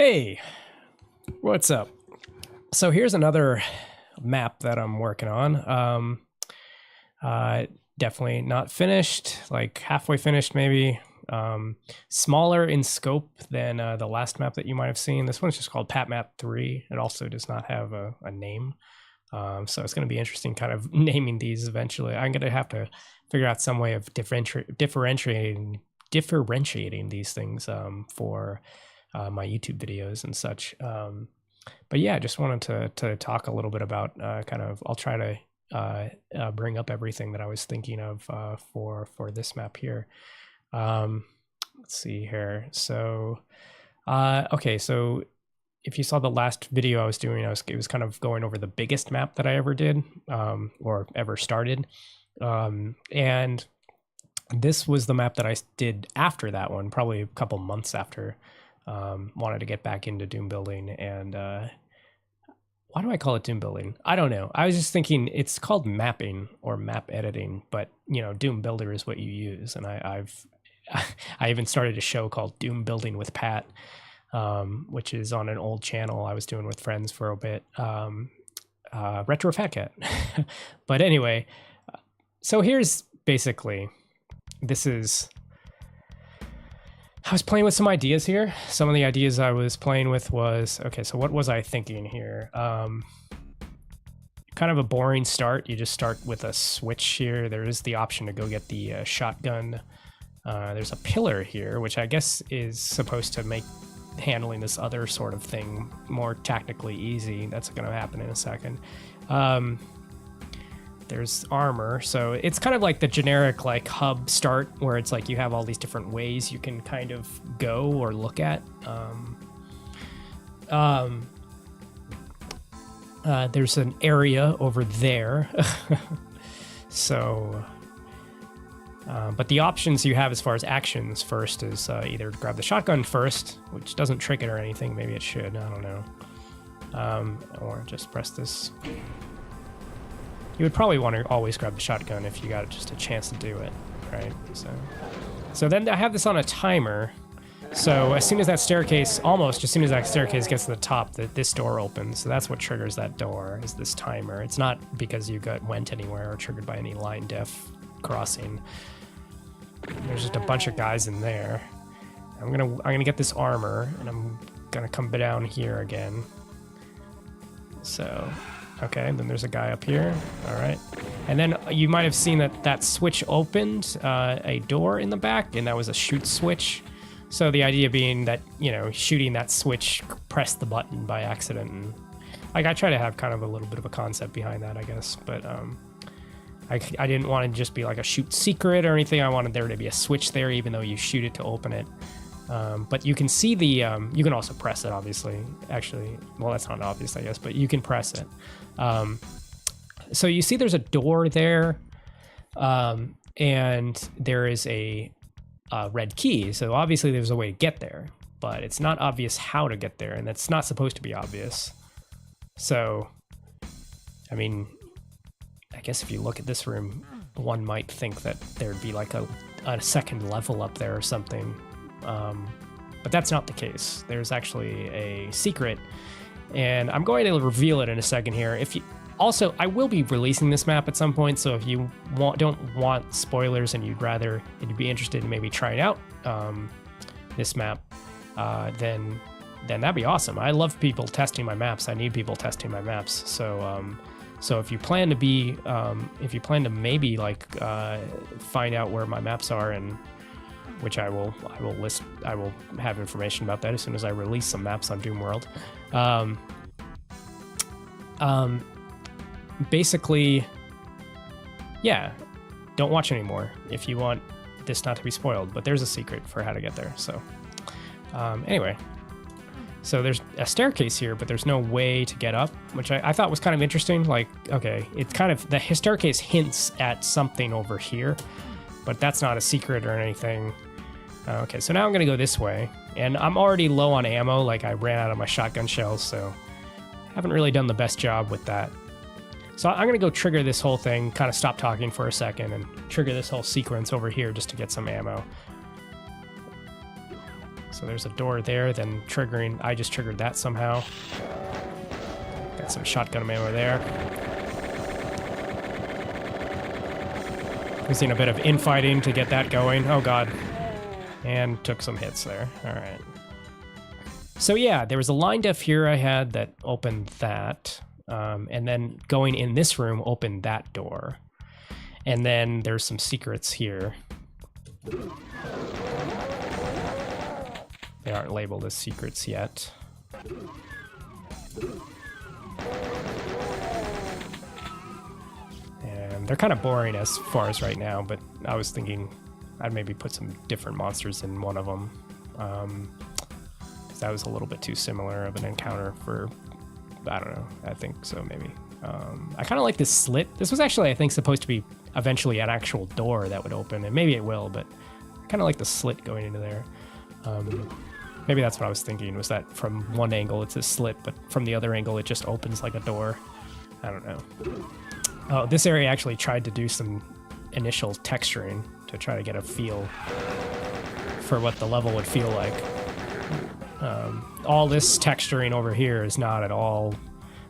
Hey, what's up? So here's another map that I'm working on. Definitely not finished, like halfway finished maybe. Smaller in scope than the last map that you might have seen. This one's just called PatMap3. It also does not have a name. So it's going to be interesting kind of naming these eventually. I'm going to have to figure out some way of differentiating these things for my YouTube videos and such. But yeah, I just wanted to talk a little bit about I'll try to bring up everything that I was thinking of for this map here. Let's see here. So, okay, so if you saw the last video I was doing, it was kind of going over the biggest map that I ever did or ever started. And this was the map that I did after that one, probably a couple months after. Wanted to get back into doom building, and why do I call it doom building? I don't know. I was just thinking it's called mapping or map editing, but you know, doom builder is what you use. And I even started a show called Doom Building with Pat, which is on an old channel I was doing with friends for a bit. Retro Fat Cat. But anyway, so here's basically, I was playing with some ideas here. Some of the ideas I was playing with was, okay, so what was I thinking here? Kind of a boring start. You just start with a switch here. There is the option to go get the shotgun. There's a pillar here, which I guess is supposed to make handling this other sort of thing more tactically easy. That's going to happen in a second. There's armor, so it's kind of like the generic like hub start where it's like you have all these different ways you can kind of go or look at. There's an area over there. So but the options you have as far as actions first is either grab the shotgun first, which doesn't trick it or anything. Maybe it should, I don't know. Or just press this. You would probably want to always grab the shotgun if you got just a chance to do it, right? So then I have this on a timer. So as soon as that staircase, almost as soon as that staircase gets to the top, this door opens. So that's what triggers that door, is this timer. It's not because you went anywhere or triggered by any line def crossing. There's just a bunch of guys in there. I'm gonna get this armor, and I'm gonna come down here again. So. Okay, and then there's a guy up here. All right. And then you might have seen that switch opened a door in the back, and that was a shoot switch. So the idea being that, you know, shooting that switch, press the button by accident. And like, I try to have kind of a little bit of a concept behind that, I guess. But I didn't want to just be like a shoot secret or anything. I wanted there to be a switch there, even though you shoot it to open it. But you can see the, you can also press it, obviously. Actually, well, that's not obvious, I guess, but you can press it. So you see there's a door there, and there is a red key. So obviously there's a way to get there, but it's not obvious how to get there, and that's not supposed to be obvious. So, I mean, I guess if you look at this room, one might think that there'd be like a second level up there or something. But that's not the case. There's actually a secret, and I'm going to reveal it in a second here. Also, I will be releasing this map at some point, so if you don't want spoilers and you'd be interested in maybe trying out this map, then that'd be awesome. I love people testing my maps. I need people testing my maps. So if you plan to maybe like find out where my maps are, and which I will have information about that as soon as I release some maps on Doom World. Basically, yeah, don't watch anymore if you want this not to be spoiled, but there's a secret for how to get there. So anyway, so there's a staircase here, but there's no way to get up, which I thought was kind of interesting. Like, okay, it's kind of, the staircase hints at something over here, but that's not a secret or anything. Okay, so now I'm gonna go this way, and I'm already low on ammo. Like, I ran out of my shotgun shells, so haven't really done the best job with that. So I'm gonna go trigger this whole thing, kind of stop talking for a second, and trigger this whole sequence over here just to get some ammo. So there's a door there, then triggering, I just triggered that somehow. Got some shotgun ammo there. Using a bit of infighting to get that going. Oh god. And took some hits there. Alright. So yeah, there was a line def here I had that opened that. And then going in this room opened that door. And then there's some secrets here. They aren't labeled as secrets yet. And they're kind of boring as far as right now, but I was thinking I'd maybe put some different monsters in one of them. Because that was a little bit too similar of an encounter for, I don't know, I think so maybe. I kind of like this slit. This was actually, I think, supposed to be eventually an actual door that would open, and maybe it will, but I kind of like the slit going into there. Maybe that's what I was thinking, was that from one angle it's a slit, but from the other angle it just opens like a door. I don't know. Oh, this area actually tried to do some initial texturing to try to get a feel for what the level would feel like. All this texturing over here is not at all...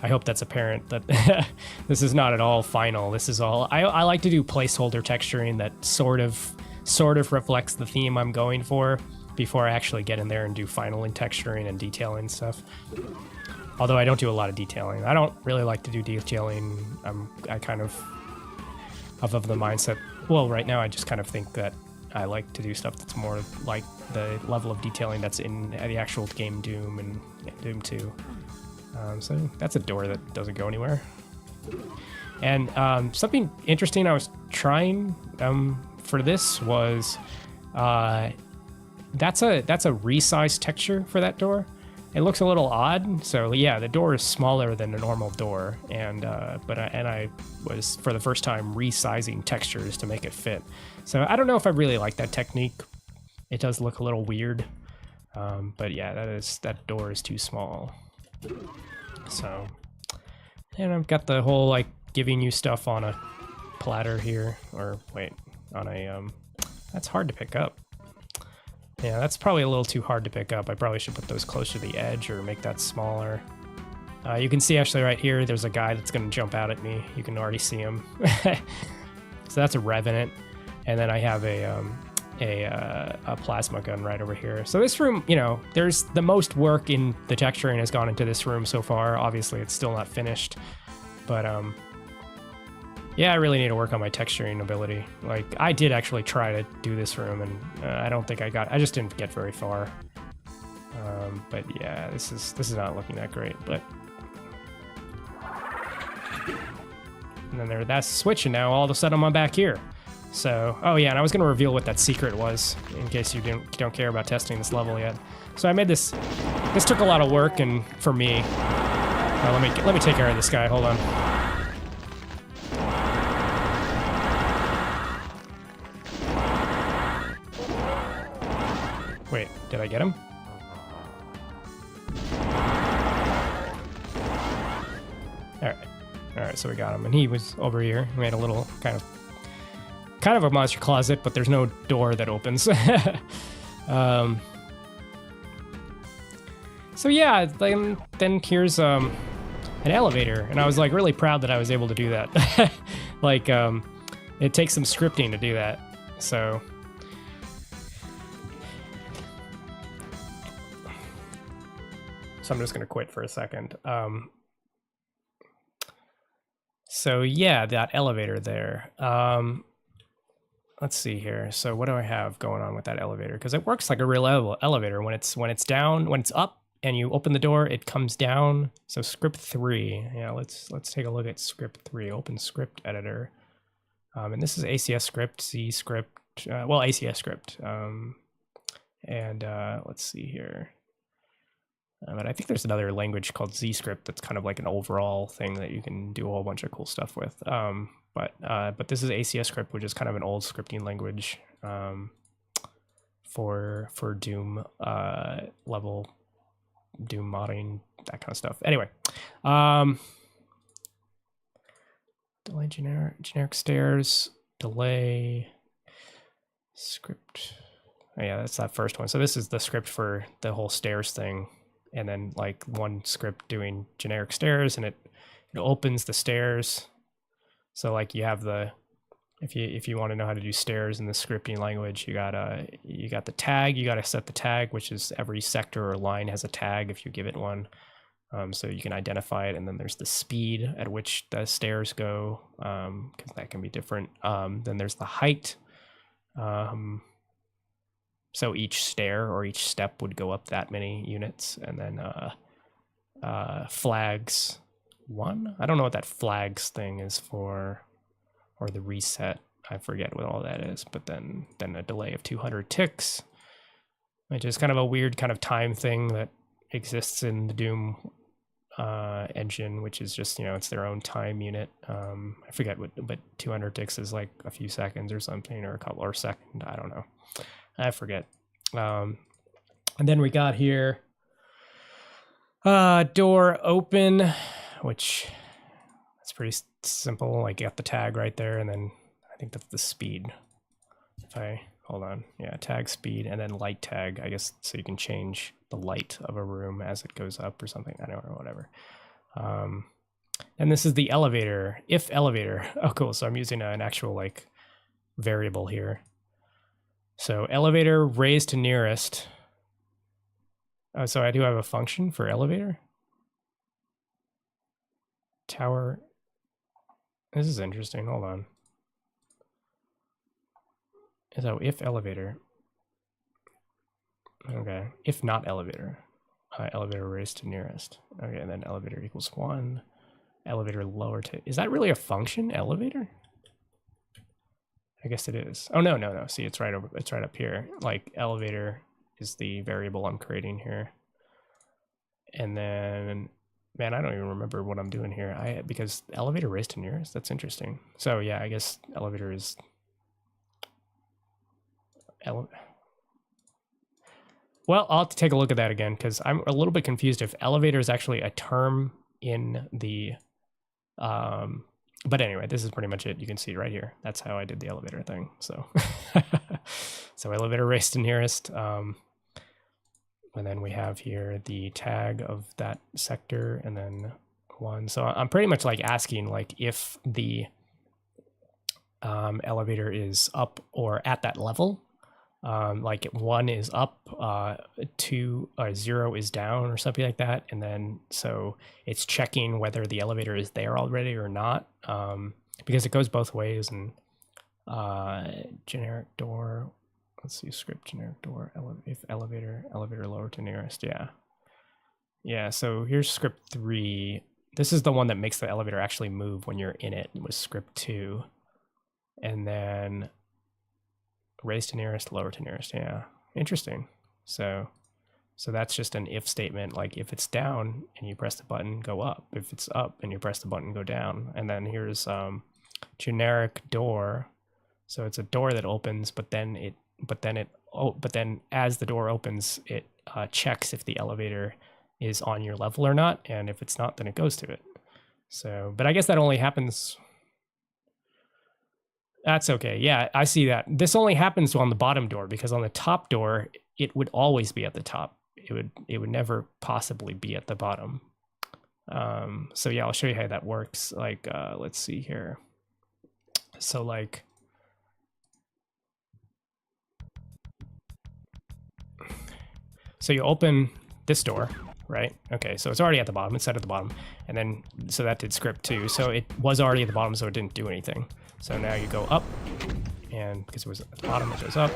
I hope that's apparent that this is not at all final. This is all... I like to do placeholder texturing that sort of reflects the theme I'm going for before I actually get in there and do finaling texturing and detailing stuff. Although I don't do a lot of detailing. I don't really like to do detailing. I kind of the mindset... Well, right now I just kind of think that I like to do stuff that's more like the level of detailing that's in the actual game Doom and Doom 2. So that's a door that doesn't go anywhere. And something interesting I was trying for this was that's a resized texture for that door. It looks a little odd. So yeah, the door is smaller than a normal door, and I was for the first time resizing textures to make it fit. So I don't know if I really like that technique. It does look a little weird, but yeah, that door is too small. So, and I've got the whole like giving you stuff on a platter here, or wait, on a that's hard to pick up. Yeah, that's probably a little too hard to pick up. I probably should put those closer to the edge or make that smaller. You can see actually right here, there's a guy that's going to jump out at me. You can already see him. So that's a Revenant. And then I have a plasma gun right over here. So this room, you know, there's the most work in the texturing has gone into this room so far. Obviously, it's still not finished. But yeah, I really need to work on my texturing ability. Like, I did actually try to do this room, and I don't think I just didn't get very far. But yeah, this is not looking that great. But and then that's switching now. All of a sudden, I'm back here. So, oh yeah, and I was gonna reveal what that secret was in case you don't care about testing this level yet. So I made this. This took a lot of work, and for me, let me take care of this guy. Hold on. Wait, did I get him? Alright, so we got him. And he was over here. We made a little kind of a monster closet, but there's no door that opens. So yeah, then here's an elevator. And I was like really proud that I was able to do that. Like, it takes some scripting to do that. So... So I'm just going to quit for a second. So yeah, that elevator there. Let's see here. So what do I have going on with that elevator? Because it works like a real elevator. When it's up and you open the door, it comes down. So script 3. Yeah, let's take a look at script 3. Open script editor. And this is ACS script, C script. Well, ACS script. And let's see here. But I think there's another language called Z script that's kind of like an overall thing that you can do a whole bunch of cool stuff with. But this is ACS script, which is kind of an old scripting language for Doom level Doom modding, that kind of stuff. Anyway, delay generic stairs, delay script. Oh, yeah, that's that first one. So this is the script for the whole stairs thing. And then like one script doing generic stairs, and it opens the stairs. So like you have the, if you want to know how to do stairs in the scripting language, you got the tag. You got to set the tag, which is every sector or line has a tag if you give it one. So you can identify it, and then there's the speed at which the stairs go, because that can be different. Then there's the height. So each stair or each step would go up that many units, and then flags 1. I don't know what that flags thing is for, or the reset. I forget what all that is. But then a delay of 200 ticks, which is kind of a weird kind of time thing that exists in the Doom engine, which is just, it's their own time unit. I forget what, but 200 ticks is like a few seconds or something, or a couple or second. I don't know. I forget. And then we got here door open, which that's pretty simple. Like you got the tag right there, and then I think that's the speed. If I hold on, yeah, tag speed, and then light tag, I guess, so you can change the light of a room as it goes up or something. I don't know, whatever. And this is the elevator, if elevator. Oh, cool. So I'm using an actual like variable here. So elevator raised to nearest. Oh, so I do have a function for elevator. Tower. This is interesting. Hold on. So if elevator. Okay. If not elevator. Elevator raised to nearest. Okay, and then elevator equals 1. Elevator lower to. Is that really a function? Elevator? I guess it is. Oh, no. See, it's right over. It's right up here. Like elevator is the variable I'm creating here. And then, man, I don't even remember what I'm doing here. Because elevator raised to nearest. That's interesting. So yeah, I guess elevator is. Well, I'll have to take a look at that again, because I'm a little bit confused if elevator is actually a term in the. But anyway, this is pretty much it. You can see right here. That's how I did the elevator thing. So, so elevator raised to nearest. And then we have here the tag of that sector, and then 1. So I'm pretty much like asking like if the elevator is up or at that level. Like 1 is up, 2 or 0 is down or something like that. And then so it's checking whether the elevator is there already or not, because it goes both ways. And generic door, let's see, script generic door, if elevator lower to nearest. Yeah, so here's script 3. This is the one that makes the elevator actually move when you're in it. It was script 2. And then raised to nearest, lower to nearest. Yeah, interesting. So that's just an if statement. Like if it's down and you press the button, go up. If it's up and you press the button, go down. And then here's generic door. So it's a door that opens, but then as the door opens, it checks if the elevator is on your level or not, and if it's not, then it goes to it. So, but I guess that only happens. That's okay. Yeah, I see that. This only happens on the bottom door, because on the top door, it would always be at the top. It would never possibly be at the bottom. So yeah, I'll show you how that works. Like, let's see here. So like, so you open this door, right? Okay, so it's already at the bottom. It's set at the bottom. And then, so that did script 2. So it was already at the bottom, so it didn't do anything. So now you go up, and because it was at the bottom, it goes up.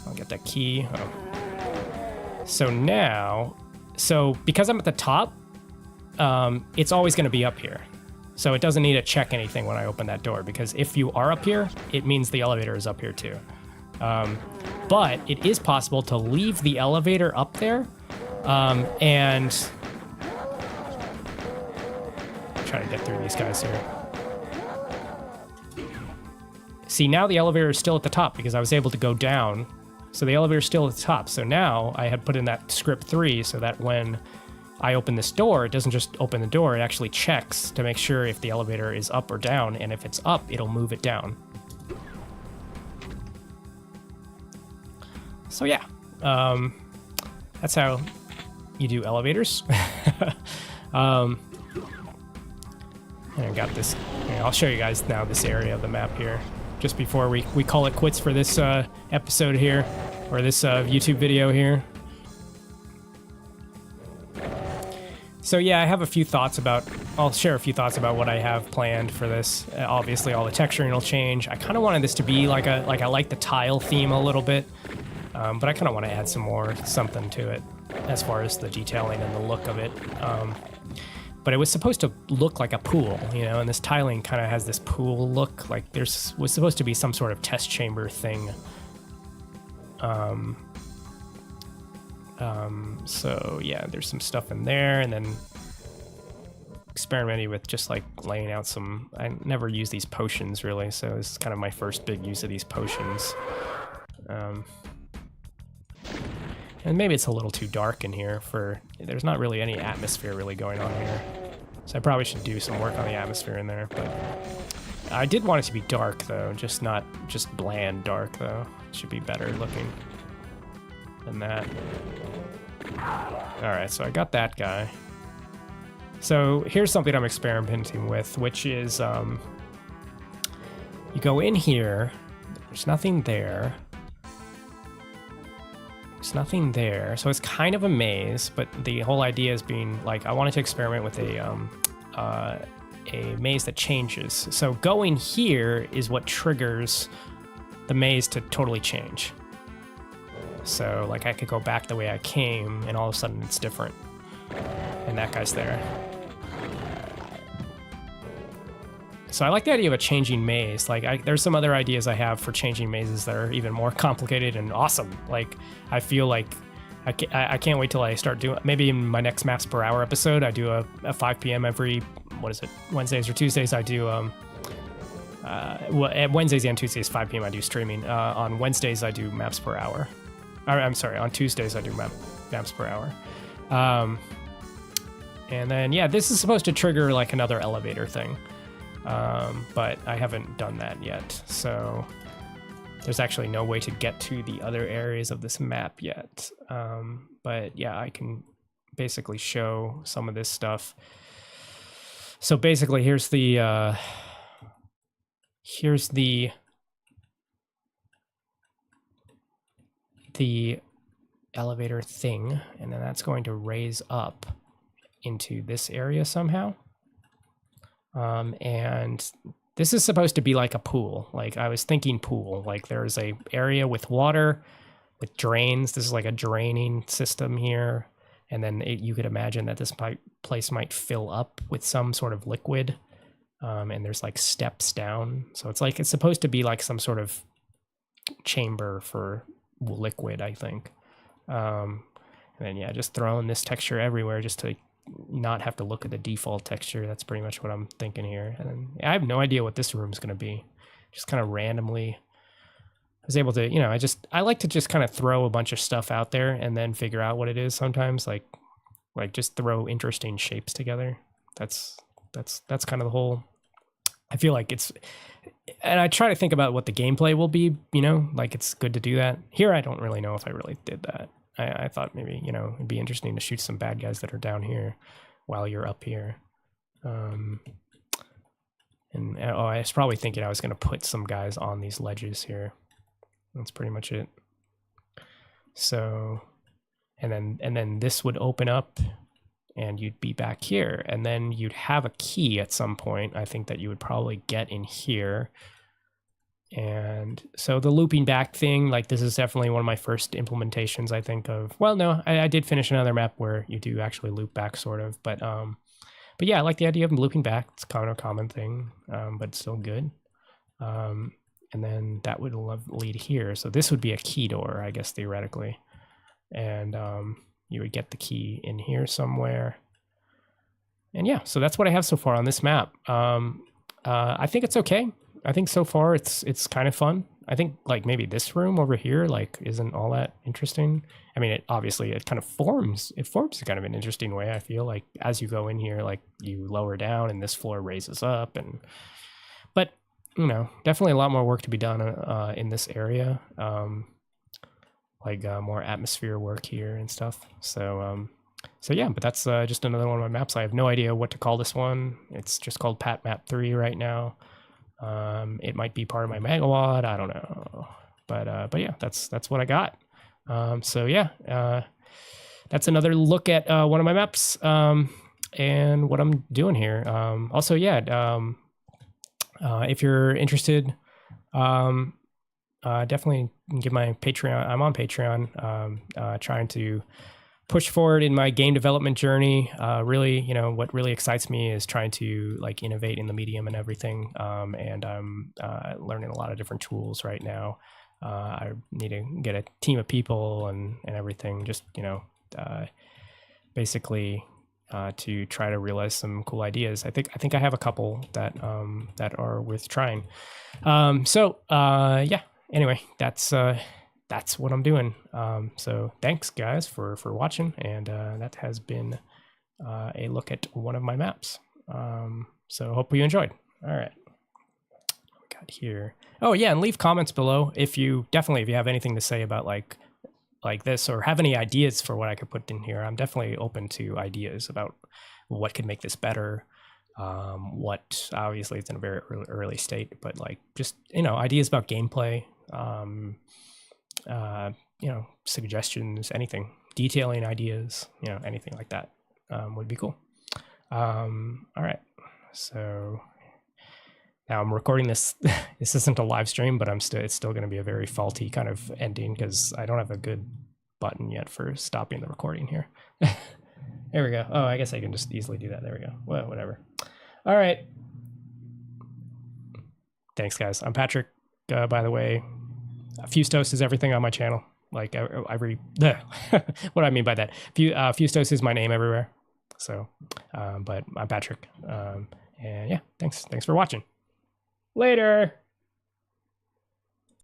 I'll get that key. Oh. So now, because I'm at the top, it's always going to be up here. So it doesn't need to check anything when I open that door, because if you are up here, it means the elevator is up here too. But it is possible to leave the elevator up there, and try to get through these guys here. See, now the elevator is still at the top because I was able to go down. So the elevator is still at the top. So now I had put in that script 3 so that when I open this door, it doesn't just open the door, it actually checks to make sure if the elevator is up or down. And if it's up, it'll move it down. So yeah, that's how you do elevators. And I got this. I'll show you guys now this area of the map here, just before we call it quits for this episode here, or this YouTube video here. So yeah, I have a few thoughts about, I'll share a few thoughts about what I have planned for this. Obviously all the texturing will change. I kind of wanted this to be like I like the tile theme a little bit, but I kind of want to add something to it as far as the detailing and the look of it. But it was supposed to look like a pool, you know, and this tiling kind of has this pool look, like was supposed to be some sort of test chamber thing. So yeah, there's some stuff in there, and then experimenting with just like laying out some, I never use these potions really, so this is kind of my first big use of these potions. And maybe it's a little too dark in here there's not really any atmosphere really going on here. So I probably should do some work on the atmosphere in there, but I did want it to be dark though, not just bland dark though. It should be better looking than that. Alright, so I got that guy. So here's something I'm experimenting with, which is you go in here, there's nothing there. There's nothing there, so it's kind of a maze, but the whole idea is being like, I wanted to experiment with a maze that changes. So going here is what triggers the maze to totally change. So like I could go back the way I came and all of a sudden it's different. And that guy's there. So I like the idea of a changing maze. Like there's some other ideas I have for changing mazes that are even more complicated and awesome. Like I feel like I can't wait till I start doing, maybe in my next Maps Per Hour episode, I do a 5 p.m. every, Wednesdays or Tuesdays I do, well, at Wednesdays and Tuesdays 5 p.m. I do streaming. On Wednesdays I do Maps Per Hour. I'm sorry, on Tuesdays I do Maps Per Hour. And then, yeah, this is supposed to trigger like another elevator thing. But I haven't done that yet, so there's actually no way to get to the other areas of this map yet. But yeah, I can basically show some of this stuff. So basically, here's the elevator thing, and then that's going to raise up into this area somehow. And this is supposed to be like a pool. Like I was thinking pool, like there's a area with water, with drains. This is like a draining system here. And then you could imagine that this place might fill up with some sort of liquid. And there's like steps down. So it's supposed to be like some sort of chamber for liquid, I think. And then yeah, just throwing this texture everywhere just to not have to look at the default texture. That's pretty much what I'm thinking here. And then, I have no idea what this room is going to be. Just kind of randomly, I was able to, you know, I like to just kind of throw a bunch of stuff out there and then figure out what it is sometimes, like just throw interesting shapes together. That's kind of the whole, I feel like and I try to think about what the gameplay will be, you know, like it's good to do that. Here I don't really know if I really did that. I thought maybe, you know, it'd be interesting to shoot some bad guys that are down here while you're up here. And I was probably thinking I was going to put some guys on these ledges here. That's pretty much it. So, and then this would open up and you'd be back here, and then you'd have a key at some point. I think that you would probably get in here. And so the looping back thing, like this is definitely one of my first implementations, I think of. Well, no, I did finish another map where you do actually loop back, sort of. But yeah, I like the idea of looping back. It's kind of a common thing, but it's still good. And then that would lead here. So this would be a key door, I guess, theoretically. And you would get the key in here somewhere. And yeah, so that's what I have so far on this map. I think it's okay. I think so far it's kind of fun. I think like maybe this room over here like isn't all that interesting. I mean, it obviously it kind of forms in kind of an interesting way. I feel like as you go in here, like you lower down and this floor raises up, but you know, definitely a lot more work to be done in this area. like more atmosphere work here and stuff. So so yeah, but that's just another one of my maps. I have no idea what to call this one. It's just called PatMap3 right now. It might be part of my megawad. I don't know, but yeah, that's what I got. So yeah, that's another look at one of my maps and what I'm doing here. Also, yeah, if you're interested, definitely give my Patreon. I'm on Patreon, trying to push forward in my game development journey. Really, you know, what really excites me is trying to like innovate in the medium and everything. And I'm learning a lot of different tools right now. I need to get a team of people and everything. Just, you know, basically to try to realize some cool ideas. I think I have a couple that that are worth trying. So yeah. Anyway, that's what I'm doing. So thanks guys for watching, and that has been a look at one of my maps. So hope you enjoyed. All right, what we got here. Oh yeah, and leave comments below if you have anything to say about like this, or have any ideas for what I could put in here. I'm definitely open to ideas about what could make this better. What obviously it's in a very early state, but like just, you know, ideas about gameplay. You know, suggestions, anything, detailing ideas, you know, anything like that would be cool. All right, so now I'm recording this. This isn't a live stream, but it's still going to be a very faulty kind of ending because I don't have a good button yet for stopping the recording here. There we go. Oh, I guess I can just easily do that. There we go. Well, whatever. All right. Thanks, guys. I'm Patrick, by the way. Fustos is everything on my channel. Like every what I mean by that, Fustos is my name everywhere. So, but I'm Patrick. And yeah, thanks for watching. Later.